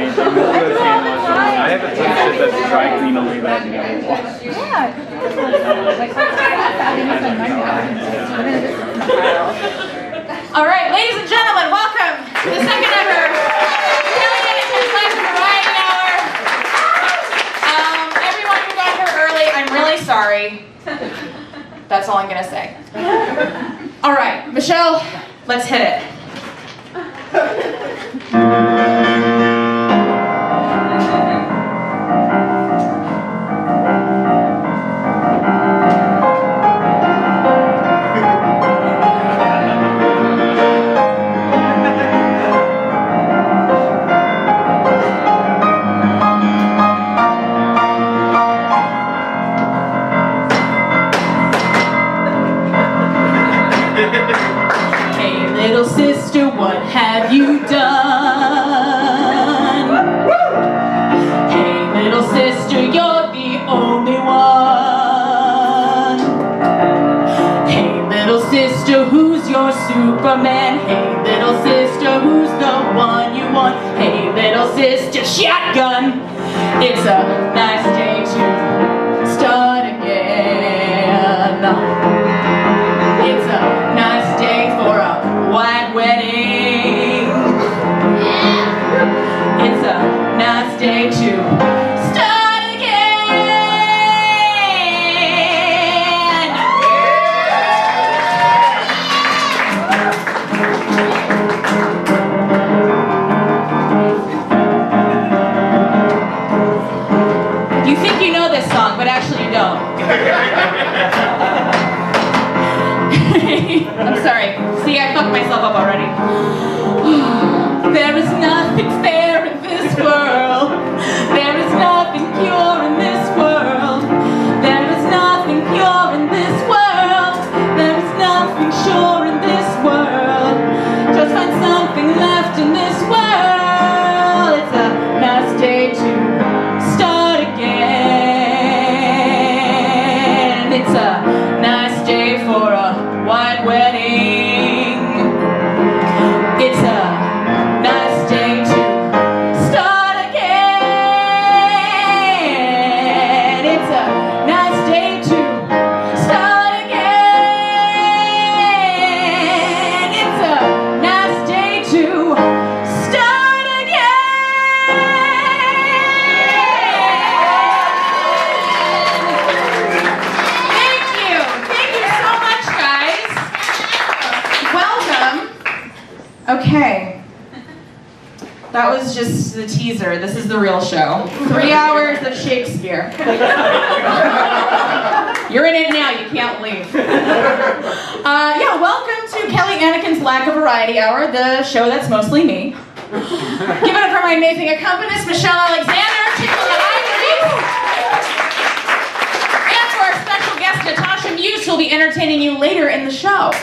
amazing. This is a sandwich. I have a t-shirt that's dry clean only that I can wash. Yeah. All right, ladies and gentlemen, welcome to the second ever Kelly Anneken Live Variety Hour. Everyone who got here early, I'm really sorry. That's all I'm gonna say. All right, Michelle, let's hit it. Hey little sister, what have you done? Hey little sister, you're the only one. Hey little sister, who's your Superman? Hey little sister, who's the one you want? Hey little sister, shotgun. It's a nice day to start again. It's a nice day for a white wedding. It's a nice day to start again. You think you know this song, but actually you don't. I'm sorry. See, I fucked myself up already. There is nothing fair in this world. There is nothing pure in this world. There is nothing pure in this world. There is nothing sure in this world. Just find something left in this world. It's a nice day to start again. It's a nice day for a white wedding. It's a nice day to start again. It's a nice day to start again. It's a nice day to start again. Thank you. Thank you so much, guys. Welcome. Okay. That was just the teaser. This is the real show. 3 hours of Shakespeare. You're in it now. You can't leave. Yeah, welcome to Kelly Anneken's Lack of Variety Hour, the show that's mostly me. Give it up for my amazing accompanist, Michelle Alexander, Tickle the Ivories. And for our special guest, Natasha Muse, who'll be entertaining you later in the show.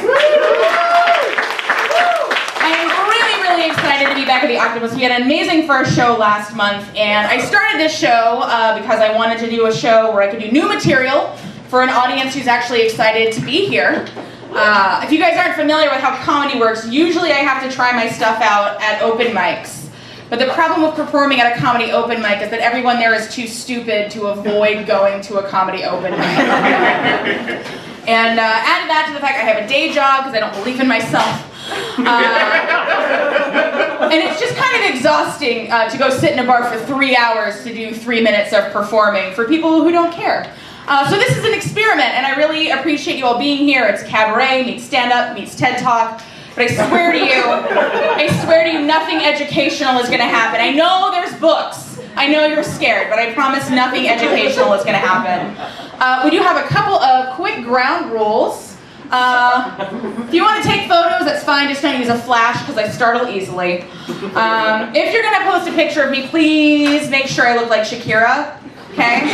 I'm really excited to be back at the Octopus. We had an amazing first show last month, and I started this show because I wanted to do a show where I could do new material for an audience who's actually excited to be here. If you guys aren't familiar with how comedy works, usually I have to try my stuff out at open mics. But the problem with performing at a comedy open mic is that everyone there is too stupid to avoid going to a comedy open mic. And add that to the fact I have a day job because I don't believe in myself. And it's just kind of exhausting to go sit in a bar for 3 hours to do 3 minutes of performing for people who don't care. So this is an experiment, and I really appreciate you all being here. It's cabaret, meets stand-up, meets TED Talk. But I swear to you, nothing educational is going to happen. I know there's books. I know you're scared, but I promise nothing educational is going to happen. We do have a couple of quick ground rules. If you want to take photos, that's fine. Just don't use a flash because I startle easily. If you're going to post a picture of me, please make sure I look like Shakira. Okay?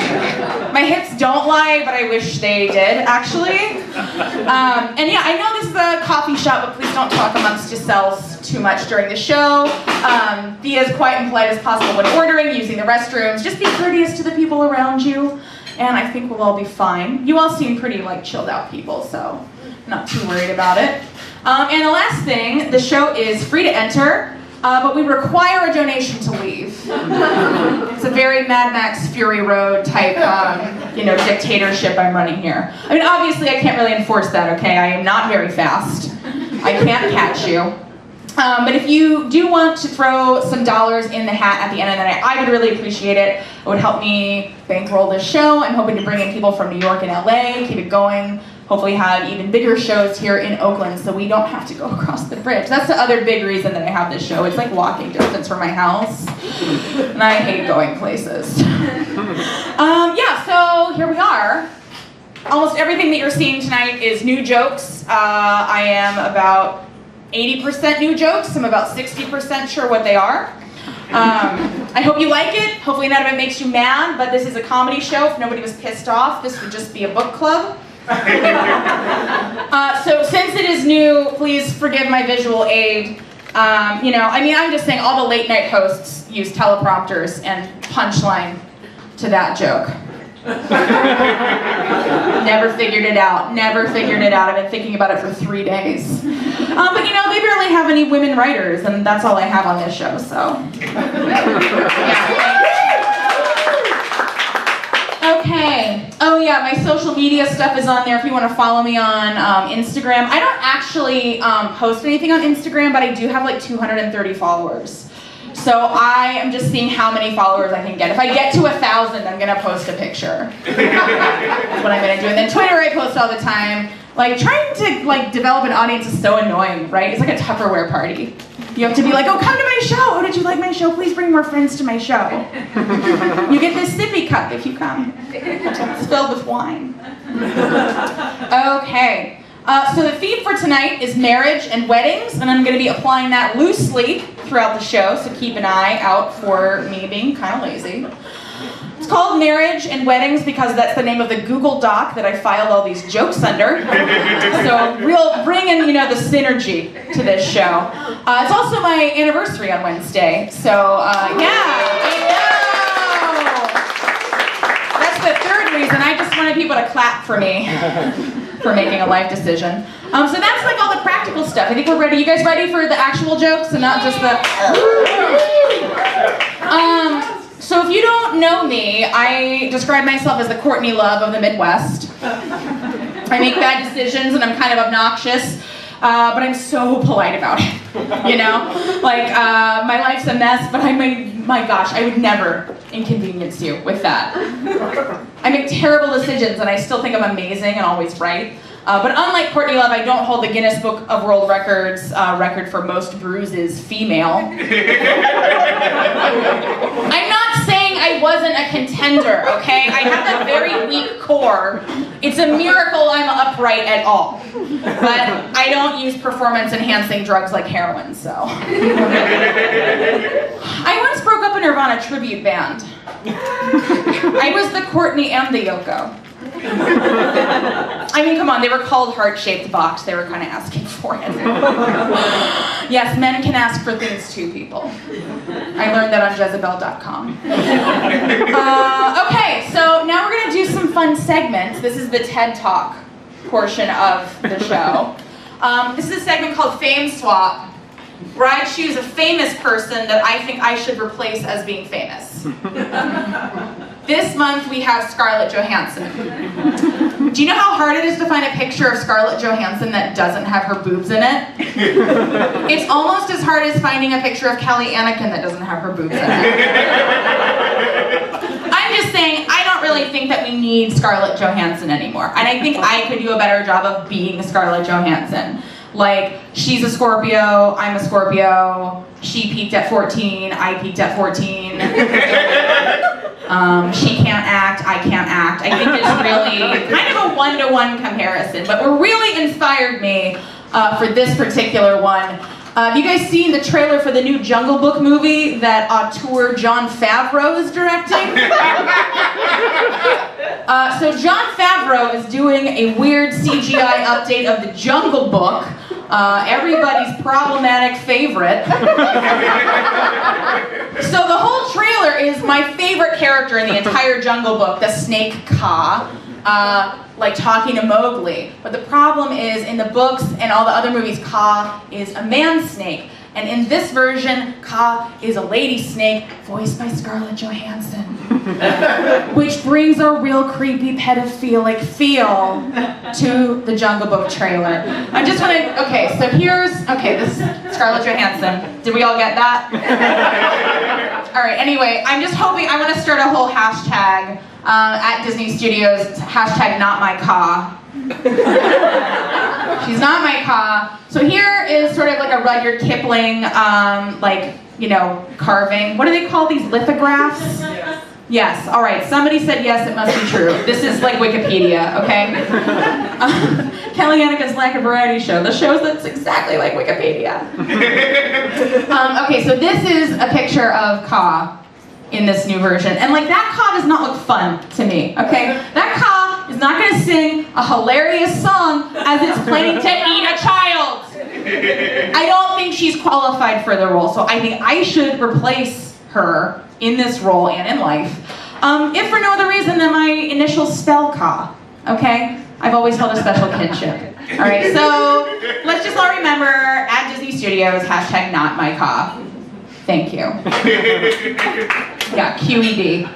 My hips don't lie, but I wish they did, actually. And yeah, I know this is a coffee shop, but please don't talk amongst yourselves too much during the show. Be as quiet and polite as possible when ordering, using the restrooms. Just be courteous to the people around you, and I think we'll all be fine. You all seem pretty, like, chilled out people, so not too worried about it. And the last thing, the show is free to enter, but we require a donation to leave. very Mad Max Fury Road type, dictatorship I'm running here. I mean, obviously I can't really enforce that, okay? I am not very fast. I can't catch you. But if you do want to throw some dollars in the hat at the end of the night, I would really appreciate it. It would help me bankroll this show. I'm hoping to bring in people from New York and LA, keep it going. Hopefully have even bigger shows here in Oakland so we don't have to go across the bridge. That's the other big reason that I have this show. It's like walking distance from my house. And I hate going places. So here we are. Almost everything that you're seeing tonight is new jokes. I am about 80% new jokes. I'm about 60% sure what they are. I hope you like it. Hopefully none of it makes you mad, but this is a comedy show. If nobody was pissed off, this would just be a book club. So since it is new, please forgive my visual aid. I'm just saying all the late night hosts use teleprompters and punchline to that joke. Never figured it out. I've been thinking about it for 3 days. But they barely have any women writers, and that's all I have on this show, so. Okay. Oh yeah, my social media stuff is on there if you want to follow me on Instagram. I don't actually post anything on Instagram, but I do have like 230 followers. So I am just seeing how many followers I can get. If I get to 1,000, I'm gonna post a picture. That's what I'm gonna do. And then Twitter, I post all the time. Like trying to develop an audience is so annoying, right? It's like a Tupperware party. You have to be like, oh, come to my show. Oh, did you like my show? Please bring more friends to my show. You get this sippy cup if you come. It's filled with wine. Okay. So the theme for tonight is marriage and weddings, and I'm going to be applying that loosely throughout the show, so keep an eye out for me being kind of lazy. It's called Marriage and Weddings because that's the name of the Google Doc that I filed all these jokes under. So we'll bring in, the synergy to this show. It's also my anniversary on Wednesday, so I know. That's the third reason. I just wanted people to clap for me for making a life decision. So that's like all the practical stuff. I think we're ready. You guys ready for the actual jokes and not just the... So if you don't know me, I describe myself as the Courtney Love of the Midwest. I make bad decisions and I'm kind of obnoxious, but I'm so polite about it, my life's a mess, but my gosh, I would never inconvenience you with that. I make terrible decisions and I still think I'm amazing and always right. But unlike Courtney Love, I don't hold the Guinness Book of World Records record for most bruises female. I'm not saying I wasn't a contender, okay? I have a very weak core. It's a miracle I'm upright at all. But I don't use performance-enhancing drugs like heroin, so. I once broke up a Nirvana tribute band. I was the Courtney and the Yoko. I mean, come on, they were called heart-shaped box. They were kind of asking for it. Yes, men can ask for things too, people. I learned that on Jezebel.com. Okay, so now we're going to do some fun segments. This is the TED Talk portion of the show. This is a segment called Fame Swap, where I choose a famous person that I think I should replace as being famous. This month we have Scarlett Johansson. Do you know how hard it is to find a picture of Scarlett Johansson that doesn't have her boobs in it? It's almost as hard as finding a picture of Kelly Anneken that doesn't have her boobs in it. I'm just saying, I don't really think that we need Scarlett Johansson anymore. And I think I could do a better job of being Scarlett Johansson. Like, she's a Scorpio, I'm a Scorpio, she peaked at 14, I peaked at 14. She can't act, I can't act. I think it's really kind of a one-to-one comparison, but what really inspired me for this particular one. Have you guys seen the trailer for the new Jungle Book movie that auteur Jon Favreau is directing? So Jon Favreau is doing a weird CGI update of the Jungle Book, everybody's problematic favorite. So the whole trailer is my favorite character in the entire Jungle Book, the snake Kaa, talking to Mowgli. But the problem is, in the books and all the other movies, Kaa is a man snake. And in this version, Ka is a lady snake voiced by Scarlett Johansson. Which brings a real creepy pedophilic feel to the Jungle Book trailer. I just want to, okay, so this is Scarlett Johansson. Did we all get that? All right, anyway, I'm just hoping, I want to start a whole hashtag at Disney Studios, hashtag not my Ka. She's not my Ka. So here is sort of like a Rudyard Kipling, carving. What do they call these, lithographs? Yes, all right, somebody said yes, it must be true. This is like Wikipedia, okay? Kelly Anneken's Lack of Variety show. The show that's exactly like Wikipedia. Okay, so this is a picture of Ka in this new version. And like that Ka does not look fun to me, okay? That Ka is not gonna sing a hilarious song as it's planning to eat a child. I don't think she's qualified for the role, so I think I should replace her in this role and in life, if for no other reason than my initial spell Ka, okay? I've always felt a special kinship. All right, so let's just all remember, at Disney Studios, hashtag not my Ka. Thank you. Yeah, QED.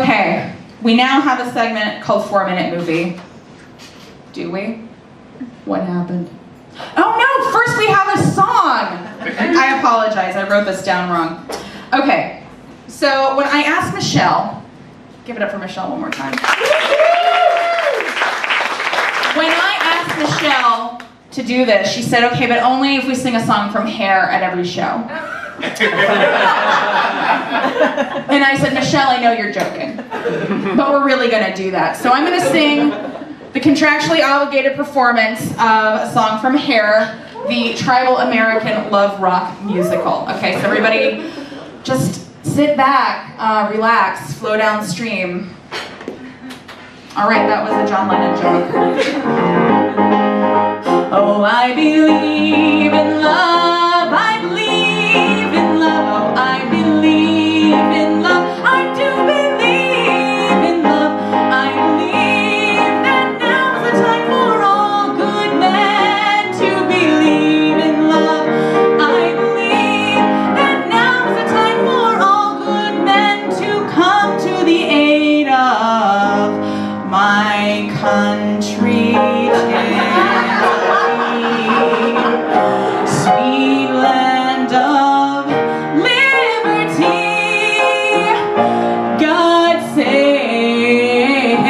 Okay, we now have a segment called 4-Minute Movie. Do we? What happened? Oh no, first we have a song! I apologize, I wrote this down wrong. Okay, so when I asked Michelle, give it up for Michelle one more time. When I asked Michelle to do this, she said, okay, but only if we sing a song from Hair at every show. And I said, Michelle, I know you're joking, but we're really gonna do that. So I'm gonna sing the contractually obligated performance of a song from Hair, the tribal American love rock musical. Okay, so everybody just sit back, relax, flow downstream. All right, that was a John Lennon joke. Oh, I believe in love, I believe in love, oh, I believe in love, I do believe in love, I believe that now's the time for all good men to believe in love, I believe that now's the time for all good men to come to the aid of my country. Sweet land of liberty, God save. I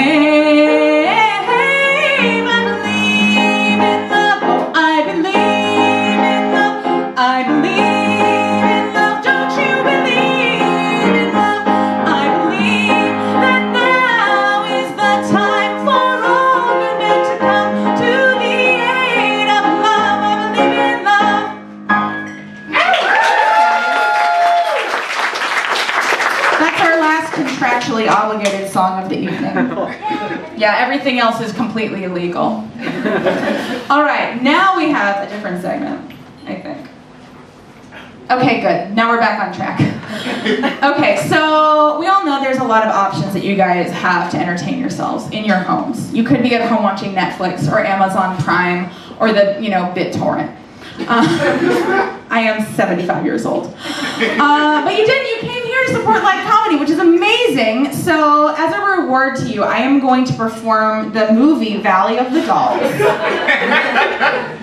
believe in love, oh, I believe in love, I believe in love, don't you believe in love? I believe that now is the time for all good men to come to the aid of love. I believe in love. That's our last contractually obligated song of the evening. Yeah, everything else is completely illegal. All right, now we have a different segment, I think. Okay, good. Now we're back on track. Okay, so we all know there's a lot of options that you guys have to entertain yourselves in your homes. You could be at home watching Netflix or Amazon Prime or the, BitTorrent. I am 75 years old. But you didn't. You came here to support live comedy, which is amazing. So as a reward to you, I am going to perform the movie Valley of the Dolls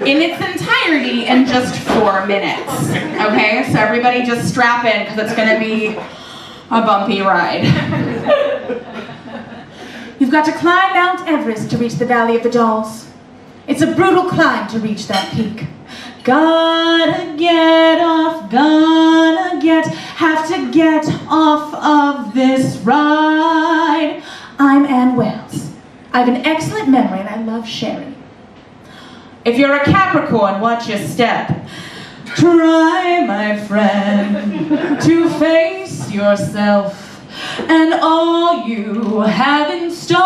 in its entirety in just 4 minutes. Okay, so everybody just strap in because it's going to be a bumpy ride. You've got to climb Mount Everest to reach the Valley of the Dolls. It's a brutal climb to reach that peak. Gotta get off, have to get off of this ride. I'm Ann Wells. I have an excellent memory and I love sharing. If you're a Capricorn, watch your step. Try, my friend, to face yourself and all you have in store.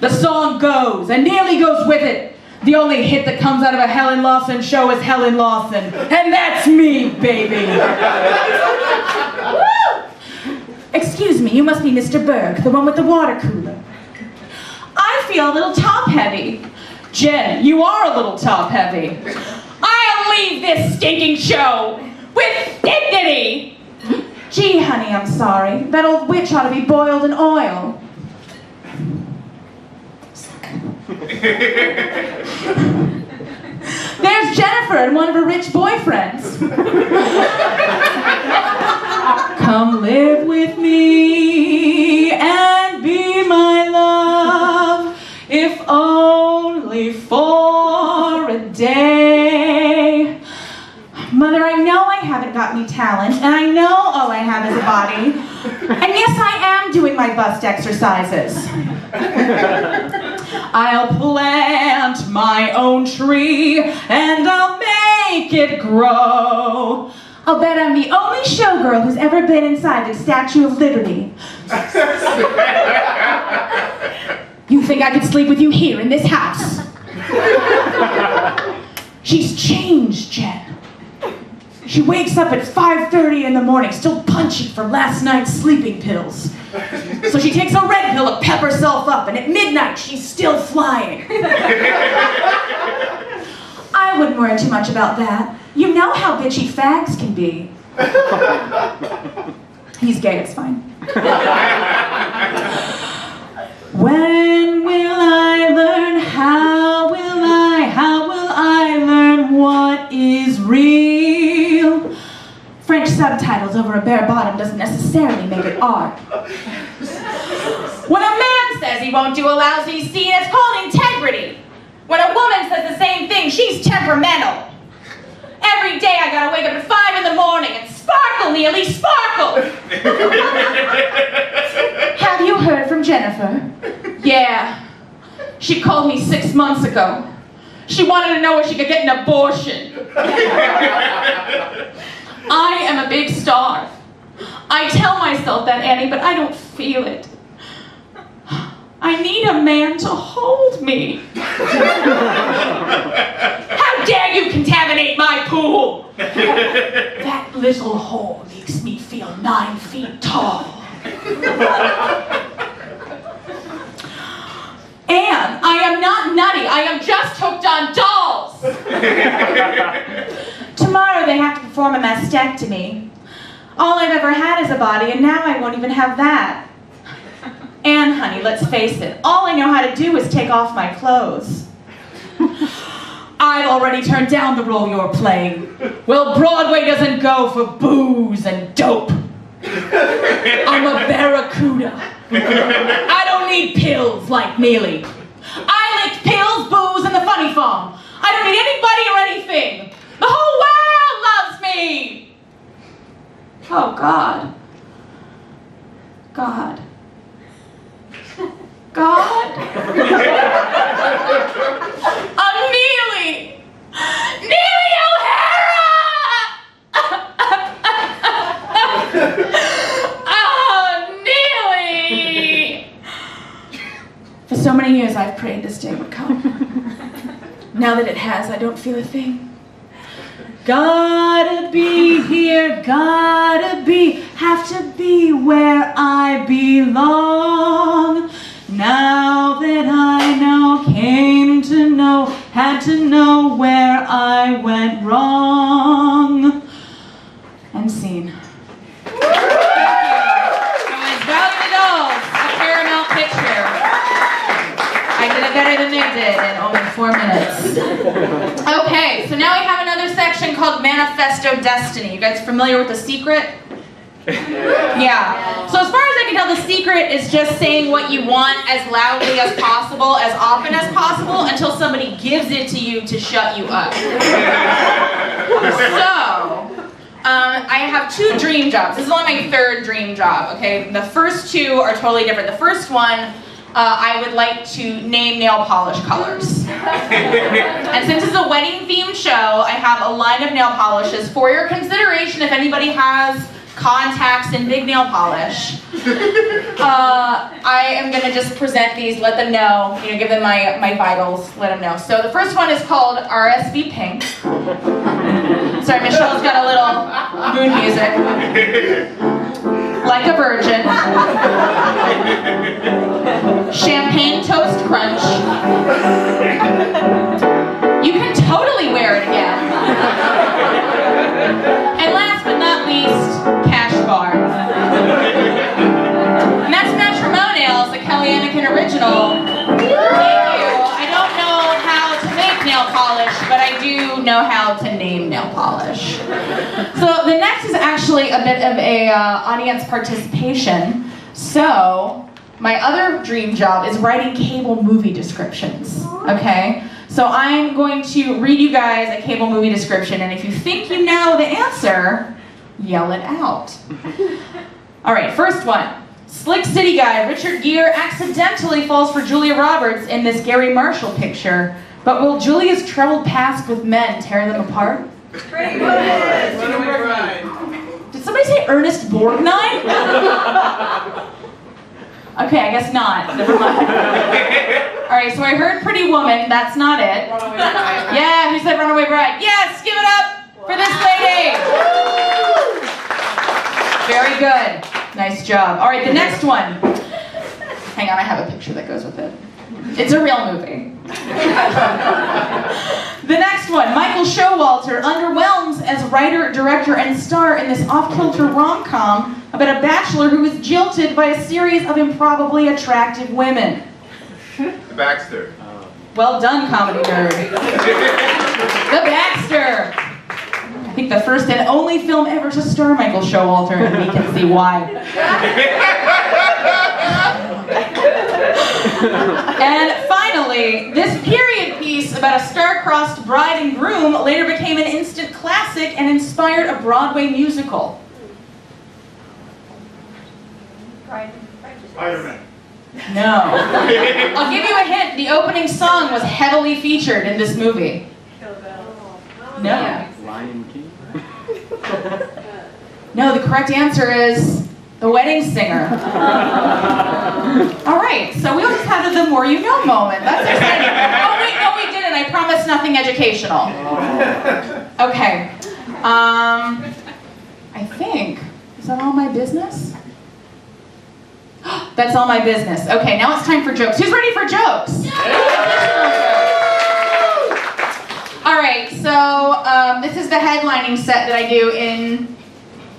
The song goes and nearly goes with it. The only hit that comes out of a Helen Lawson show is Helen Lawson. And that's me, baby. Woo! Excuse me, you must be Mr. Berg, the one with the water cooler. I feel a little top-heavy. Jen, you are a little top-heavy. I leave this stinking show with dignity. Gee, honey, I'm sorry. That old witch ought to be boiled in oil. There's Jennifer and one of her rich boyfriends. Come live with me and be my love, if only for a day. Mother, I know I haven't got any talent, and I know all I have is a body. And yes, I am doing my bust exercises. I'll plant my own tree, and I'll make it grow. I'll bet I'm the only showgirl who's ever been inside the Statue of Liberty. You think I could sleep with you here in this house? She's changed, Jen. She wakes up at 5:30 in the morning, still punchy from last night's sleeping pills. So she takes a red pill to pep herself up, and at midnight she's still flying. I wouldn't worry too much about that. You know how bitchy fags can be. He's gay, it's fine. When will I learn? How will I learn what is real? French subtitles over a bare bottom doesn't necessarily make it art. When a man says he won't do a lousy scene, it's called integrity. When a woman says the same thing, she's temperamental. Every day I gotta wake up at 5 in the morning and sparkle, Neely, sparkle! Have you heard from Jennifer? Yeah. She called me 6 months ago. She wanted to know if she could get an abortion. I am a big star. I tell myself that, Annie, but I don't feel it. I need a man to hold me. How dare you contaminate my pool? That little hole makes me feel 9 feet tall. And I am not nutty, I am just hooked on dolls. Tomorrow they have to perform a mastectomy. All I've ever had is a body, and now I won't even have that. And honey, let's face it, all I know how to do is take off my clothes. I've already turned down the role you're playing. Well, Broadway doesn't go for booze and dope. I'm a barracuda. I don't need pills like Neely. I licked pills, booze, and the funny farm. I don't need anybody or anything. The whole world loves me. Oh, God. God. God? I'm Neely! Neely O'Hara! Oh, Neely! For so many years I've prayed this day would come. Now that it has, I don't feel a thing. Gotta be here, gotta be, have to be where I belong. Now that I know, came to know, had to know where I went wrong. And scene. Thank you. It was Valley of the Dolls, a Paramount picture. I did it better than they did in only 4 minutes. Okay, so now we have another section called Manifesto Destiny. You guys familiar with The Secret? Yeah. So as far as I can tell, The Secret is just saying what you want as loudly as possible, as often as possible, until somebody gives it to you to shut you up. So, I have 2 dream jobs. This is only my 3rd dream job, okay? The first 2 are totally different. The first one, I would like to name nail polish colors. And since it's a wedding themed show, I have a line of nail polishes for your consideration if anybody has contacts and big nail polish. I am gonna just present these, let them know, give them my vitals, let them know. So the first one is called RSV Pink. Sorry, Michelle's got a little moon music. Like a Virgin. Champagne Toast Crunch. You can totally wear it again. least, cash bar. And that's Matrimonials, the Kelly Anneken original. Thank you. I don't know how to make nail polish, but I do know how to name nail polish. So the next is actually a bit of a audience participation. So my other dream job is writing cable movie descriptions, okay? So I'm going to read you guys a cable movie description, and if you think you know the answer, yell it out. All right, first one. Slick City guy Richard Gere accidentally falls for Julia Roberts in this Gary Marshall picture, but will Julia's troubled past with men tear them apart? Pretty good. Did somebody say Ernest Borgnine? Okay, I guess not. Never mind. All right, so I heard Pretty Woman. That's not it. Runaway Bride. Yeah, who said Runaway Bride? Yes, give it up for this lady. Very good. Nice job. All right, the next one. Hang on, I have a picture that goes with it. It's a real movie. The next one. Michael Showalter underwhelms as writer, director, and star in this off-kilter rom-com about a bachelor who is jilted by a series of improbably attractive women. The Baxter. Well done, comedy nerd. The Baxter. I think the first and only film ever to star Michael Showalter, and we can see why. And finally, this period piece about a star-crossed bride and groom later became an instant classic and inspired a Broadway musical. Spider-Man. No. I'll give you a hint. The opening song was heavily featured in this movie. No. Lion King? No, the correct answer is The Wedding Singer. All right, so we just had the more you know moment. That's exciting. Oh wait, no we didn't. I promised nothing educational. Okay. I think, is that all my business? That's all my business. Okay, now it's time for jokes. Who's ready for jokes? All right, so this is the headlining set that I do in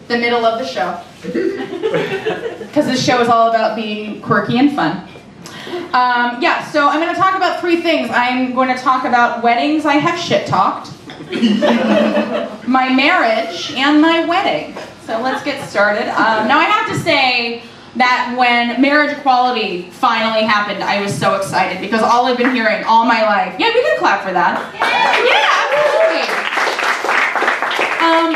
the middle of the show. Because this show is all about being quirky and fun. Yeah, so I'm going to talk about three things. I'm going to talk about weddings I have shit-talked, my marriage, and my wedding. So let's get started. Now I have to say that when marriage equality finally happened, I was so excited because all I've been hearing all my life, yeah, we can clap for that. Yeah, absolutely.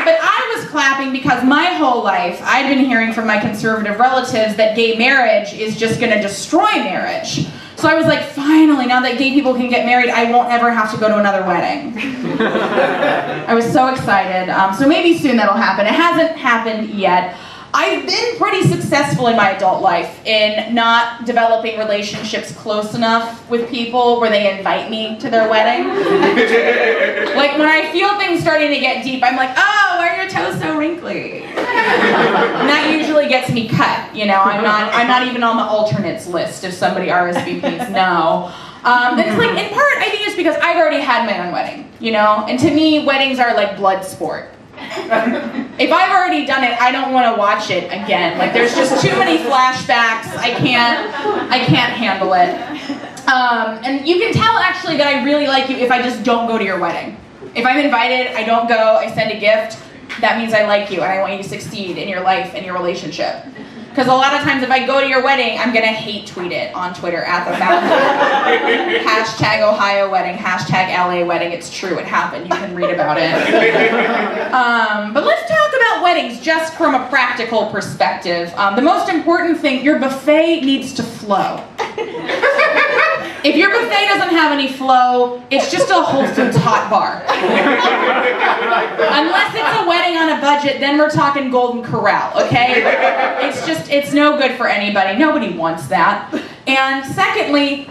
But I was clapping because my whole life I'd been hearing from my conservative relatives that gay marriage is just going to destroy marriage. So I was like, finally, now that gay people can get married, I won't ever have to go to another wedding. I was so excited. So maybe soon that'll happen. It hasn't happened yet. I've been pretty successful in my adult life in not developing relationships close enough with people where they invite me to their wedding. Like when I feel things starting to get deep, I'm like, oh, why are your toes so wrinkly? And that usually gets me cut, you know. I'm not even on the alternates list if somebody RSVPs, no. And it's like, in part, I think it's because I've already had my own wedding, you know? And to me, weddings are like blood sport. If I've already done it, I don't want to watch it again. Like there's just too many flashbacks. I can't handle it. And you can tell actually that I really like you if I just don't go to your wedding. If I'm invited, I don't go, I send a gift, that means I like you and I want you to succeed in your life and your relationship. Because a lot of times if I go to your wedding, I'm going to hate tweet it on Twitter at the fountain. Hashtag Ohio wedding, hashtag LA wedding. It's true, it happened. You can read about it. But let's talk about weddings just from a practical perspective. The most important thing, your buffet needs to flow. If your buffet doesn't have any flow, it's just a Whole Foods hot bar. Unless it's a wedding on a budget, then we're talking Golden Corral, okay? It's no good for anybody. Nobody wants that. And secondly,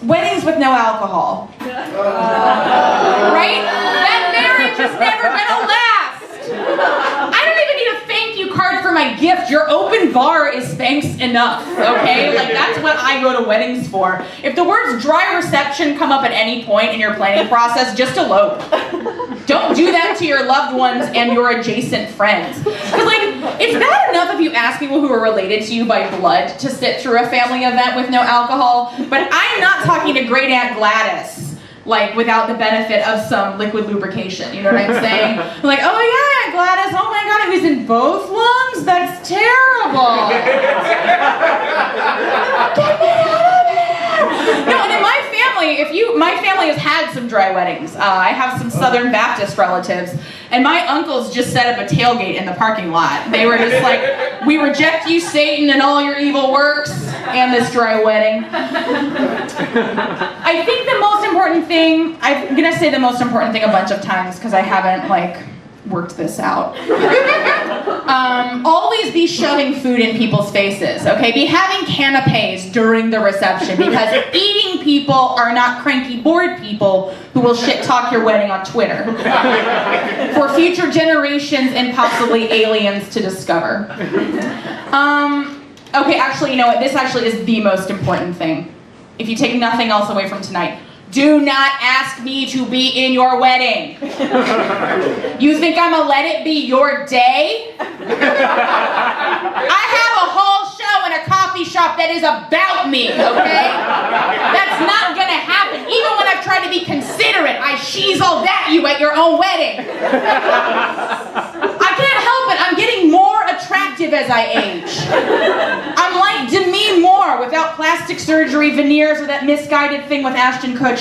weddings with no alcohol. Right? That marriage is never gonna last. I don't even need a thank you card for my gift. Your open bar is thanks enough, okay? Like, that's what I go to weddings for. If the words dry reception come up at any point in your planning process, just elope. Don't do that to your loved ones and your adjacent friends. Because, like, it's bad enough if you ask people who are related to you by blood to sit through a family event with no alcohol, but I'm not talking to Great Aunt Gladys, like, without the benefit of some liquid lubrication, you know what I'm saying? Like, oh yeah, Aunt Gladys, oh my god, it was in both lungs? That's terrible. Get me out of here! No, and in my family, my family has had some dry weddings. I have some Southern Baptist relatives, and my uncles just set up a tailgate in the parking lot. They were just like, we reject you, Satan, and all your evil works, and this dry wedding. I think the most important thing, I'm gonna say the most important thing a bunch of times because I haven't, like, worked this out. Always be shoving food in people's faces, okay? Be having canapes during the reception because eating people are not cranky, bored people who will shit talk your wedding on Twitter for future generations and possibly aliens to discover. Okay, actually, you know what? This actually is the most important thing. If you take nothing else away from tonight, do not ask me to be in your wedding. You think I'm gonna let it be your day? I have a whole show in a coffee shop that is about me, okay? That's not gonna happen. Even when I've tried to be considerate, I sheezel at you at your own wedding. I can't help it. I'm getting more attractive as I age. I'm like Demi Moore without plastic surgery, veneers, or that misguided thing with Ashton Kutcher.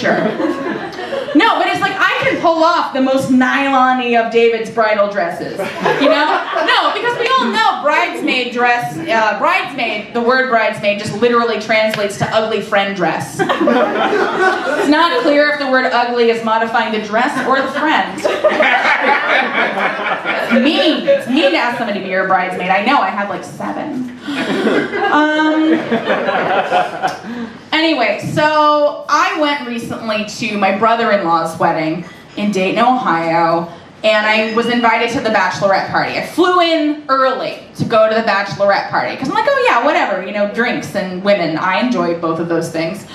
No, but it's like I can pull off the most nylon-y of David's bridal dresses. You know? No, because we all know bridesmaid dress, the word bridesmaid just literally translates to ugly friend dress. It's not clear if the word ugly is modifying the dress or the friend. It's mean. It's mean to ask somebody to be your bridesmaid. I know, I had like 7. Anyway, so I went recently to my brother-in-law's wedding in Dayton, Ohio, and I was invited to the bachelorette party. I flew in early to go to the bachelorette party, because I'm like, oh yeah, whatever, you know, drinks and women. I enjoy both of those things.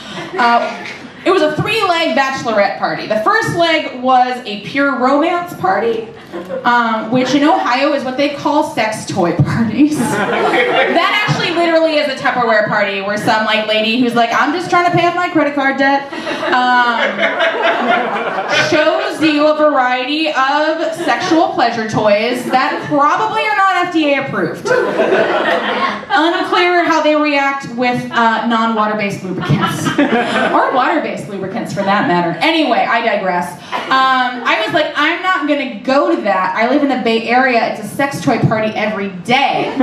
It was a 3-leg bachelorette party. The first leg was a pure romance party, which in Ohio is what they call sex toy parties. That actually literally is a Tupperware party where some like lady who's like, I'm just trying to pay off my credit card debt, shows you a variety of sexual pleasure toys that probably are not FDA approved. Unclear how they react with non-water-based lubricants. Or water-based lubricants for that matter. Anyway, I digress. I was like, I'm not gonna go to that. I live in the Bay Area. It's a sex toy party every day.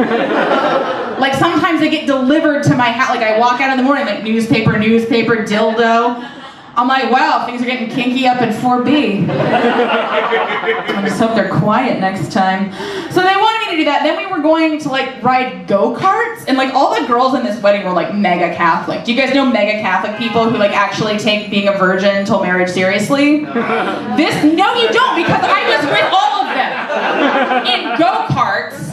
Like sometimes they get delivered to my house. Like I walk out in the morning, like newspaper, dildo. I'm like, wow, things are getting kinky up in 4B. I just hope they're quiet next time. So they wanted me to do that. Then we were going to like ride go-karts, and like all the girls in this wedding were like mega Catholic. Do you guys know mega Catholic people who like actually take being a virgin until marriage seriously? No, you don't, because I was with all of them in go-karts.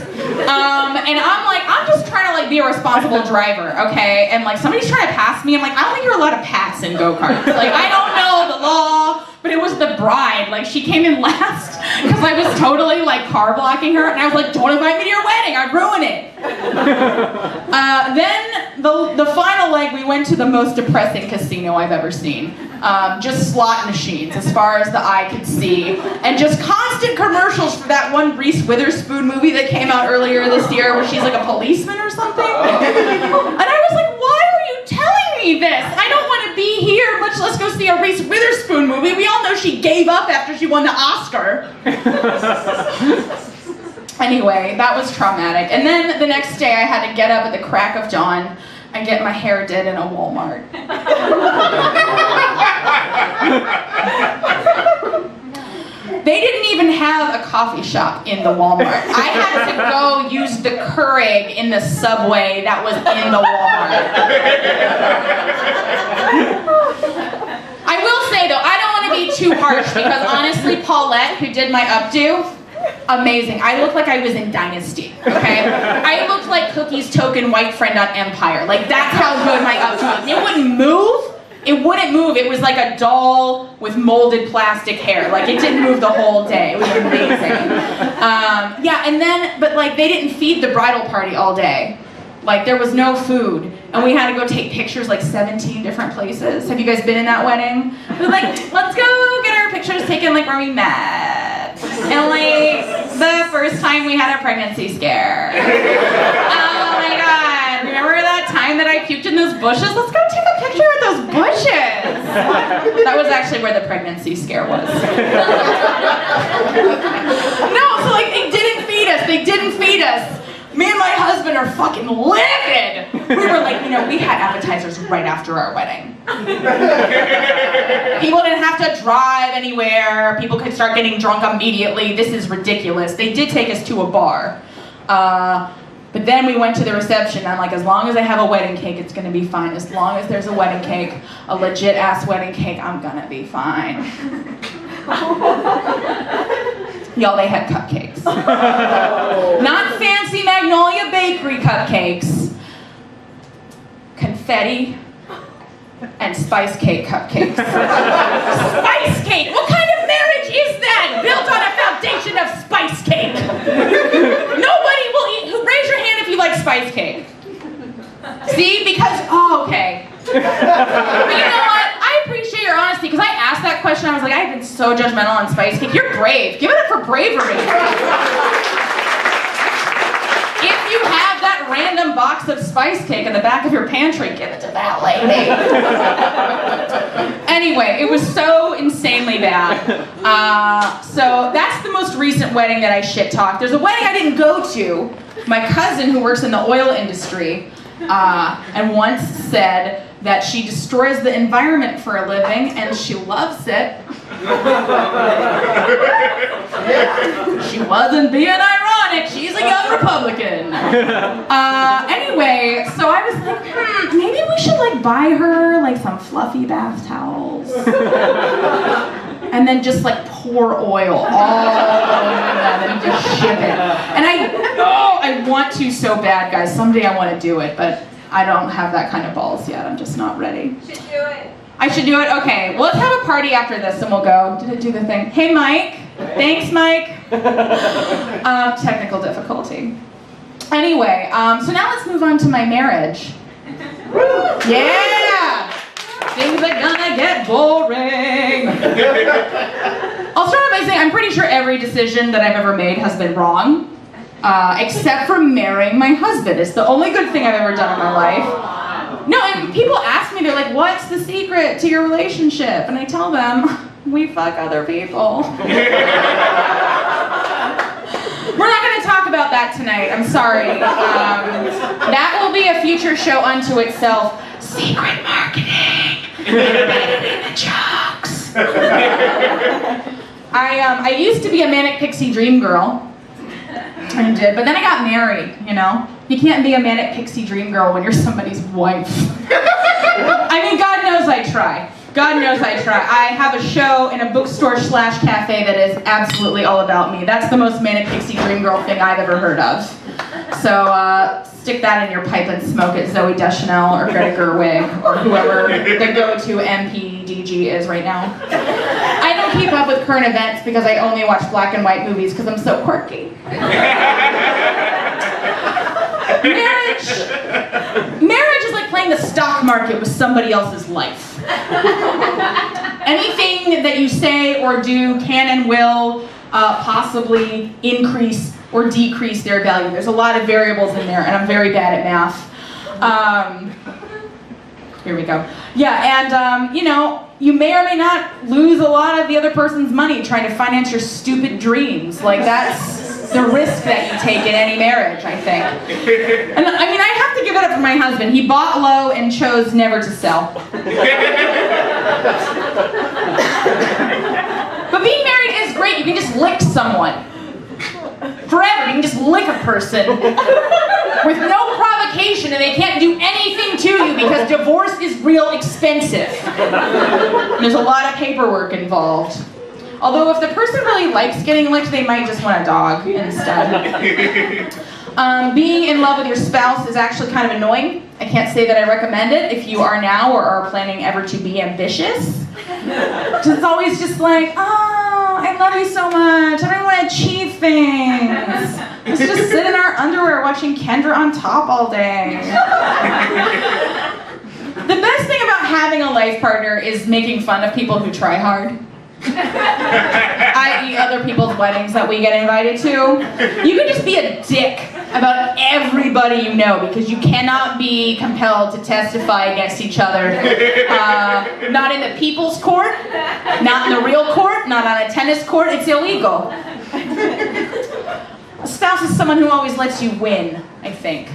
And I'm like, I'm just trying to like be a responsible driver, okay? And like somebody's trying to pass me. I'm like, I don't think you're allowed to pass in go-karts. Like I don't know the law, but it was the bride. Like she came in last because I was totally like car blocking her, and I was like, don't invite me to your wedding, I'd ruin it. Then the final leg, we went to the most depressing casino I've ever seen. Just slot machines as far as the eye could see, and just constant commercials for that one Reese Witherspoon movie that came out earlier this year where she's like a policeman or something. And I was like, why are you telling me this? I don't want to be here, much less go see a Reese Witherspoon movie. We all know she gave up after she won the Oscar. Anyway, that was traumatic. And then the next day I had to get up at the crack of dawn and get my hair did in a Walmart. They didn't even have a coffee shop in the Walmart. I had to go use the Keurig in the subway that was in the Walmart. I will say though, I don't want to be too harsh because honestly, Paulette, who did my updo, amazing. I looked like I was in Dynasty, okay? I looked like Cookie's token white friend on Empire. Like, that's how good my updo was. It wouldn't move, it wouldn't move. It was like a doll with molded plastic hair. Like, it didn't move the whole day. It was amazing. Yeah, and then, but like, they didn't feed the bridal party all day. Like, there was no food. And we had to go take pictures like 17 different places. Have you guys been in that wedding? We were like, let's go get our pictures taken like where we met. And like, the first time we had a pregnancy scare. Oh my God, remember that time that I puked in those bushes? Let's go take a picture with those bushes. That was actually where the pregnancy scare was. No, so like, they didn't feed us. They didn't feed us. Me and my husband are fucking livid. We were like, you know, we had appetizers right after our wedding. People didn't have to drive anywhere. People could start getting drunk immediately. This is ridiculous. They did take us to a bar. But then we went to the reception. I'm like, as long as I have a wedding cake, it's gonna be fine. As long as there's a wedding cake, a legit ass wedding cake, I'm gonna be fine. Y'all, they had cupcakes. Not fancy Magnolia Bakery cupcakes. Confetti and spice cake cupcakes. Spice cake! What kind of marriage is that? Built on a foundation of spice cake. Nobody will eat. Raise your hand if you like spice cake. See? Because, oh, okay. But you know what? I appreciate your honesty, because I asked that question. I was like, I've been so judgmental on spice cake. You're brave. Give it up for bravery. If you have that random box of spice cake in the back of your pantry, give it to that lady. Anyway, it was so insanely bad. So that's the most recent wedding that I shit talked. There's a wedding I didn't go to. My cousin, who works in the oil industry, and once said that she destroys the environment for a living and she loves it. She wasn't being ironic, she's a young Republican. Anyway, so I was like, maybe we should like buy her like some fluffy bath towels. And then just like pour oil all over them and just ship it. And I want to so bad, guys. Someday I want to do it, but I don't have that kind of balls yet. I'm just not ready. You should do it. I should do it? Okay. Well, let's have a party after this and we'll go. Did it do the thing? Hey, Mike. Thanks, Mike. Technical difficulty. Anyway, so now let's move on to my marriage. Yeah! Things are gonna get boring. I'll start by saying I'm pretty sure every decision that I've ever made has been wrong. Except for marrying my husband. It's the only good thing I've ever done in my life. No, and people ask me, they're like, what's the secret to your relationship? And I tell them, we fuck other people. We're not going to talk about that tonight, I'm sorry. That will be a future show unto itself. Secret marketing. Embedded in the jokes. I used to be a manic pixie dream girl. I did, but then I got married, you know? You can't be a manic pixie dream girl when you're somebody's wife. I mean, God knows I try. God knows I try. I have a show in a bookstore/cafe that is absolutely all about me. That's the most manic pixie dream girl thing I've ever heard of. So stick that in your pipe and smoke it, Zooey Deschanel or Greta Gerwig or whoever the go-to MPDG is right now. I don't keep up with current events because I only watch black and white movies because I'm so quirky. Marriage is like playing the stock market with somebody else's life. Anything that you say or do can and will possibly increase or decrease their value. There's a lot of variables in there, and I'm very bad at math. Here we go. Yeah, and you know, you may or may not lose a lot of the other person's money trying to finance your stupid dreams. Like, that's the risk that you take in any marriage, I think. And I mean, I have to give it up for my husband. He bought low and chose never to sell. But being married is great. You can just lick someone. Forever, you can just lick a person with no provocation and they can't do anything to you because divorce is real expensive. And there's a lot of paperwork involved. Although if the person really likes getting licked, they might just want a dog instead. Being in love with your spouse is actually kind of annoying. I can't say that I recommend it if you are now or are planning ever to be ambitious. Because it's always just like, oh, I love you so much. I don't want to achieve things. Let's just sit in our underwear watching Kendra on Top all day. The best thing about having a life partner is making fun of people who try hard. I.e. other people's weddings that we get invited to. You can just be a dick about everybody you know because you cannot be compelled to testify against each other. Not in the people's court, not in the real court, not on a tennis court. It's illegal. A spouse is someone who always lets you win, I think,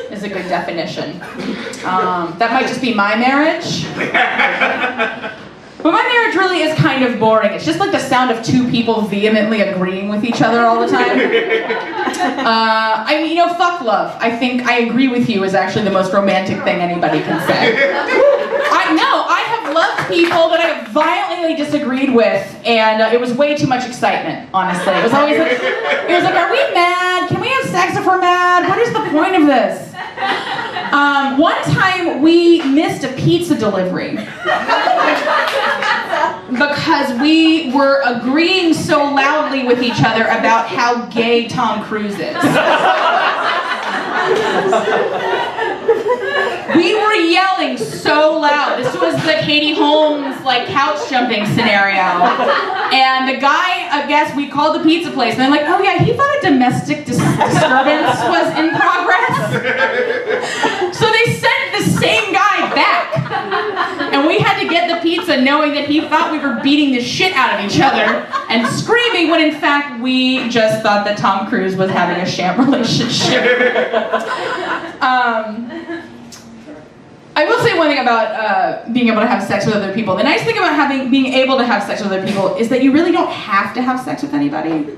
is a good definition. That might just be my marriage. But my marriage really is kind of boring. It's just like the sound of two people vehemently agreeing with each other all the time. I mean, you know, fuck love. I think I agree with you is actually the most romantic thing anybody can say. I have loved people that I have violently disagreed with, and it was way too much excitement, honestly. It was always like, are we mad? Can we have sex if we're mad? What is the point of this? One time we missed a pizza delivery because we were agreeing so loudly with each other about how gay Tom Cruise is. We were yelling so loud. This was the Katie Holmes like couch jumping scenario. And the guy, I guess we called the pizza place and they're like, oh yeah, he thought a domestic disturbance was in progress. So they sent the same guy back. And we had to get the pizza knowing that he thought we were beating the shit out of each other and screaming when in fact we just thought that Tom Cruise was having a sham relationship. I will say one thing about being able to have sex with other people. The nice thing about being able to have sex with other people is that you really don't have to have sex with anybody.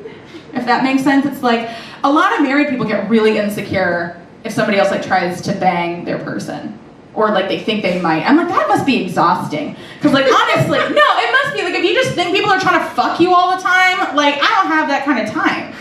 If that makes sense. It's like a lot of married people get really insecure if somebody else like tries to bang their person. Or like they think they might. I'm like, that must be exhausting. Because like honestly, no, it must be like if you just think people are trying to fuck you all the time, like I don't have that kind of time.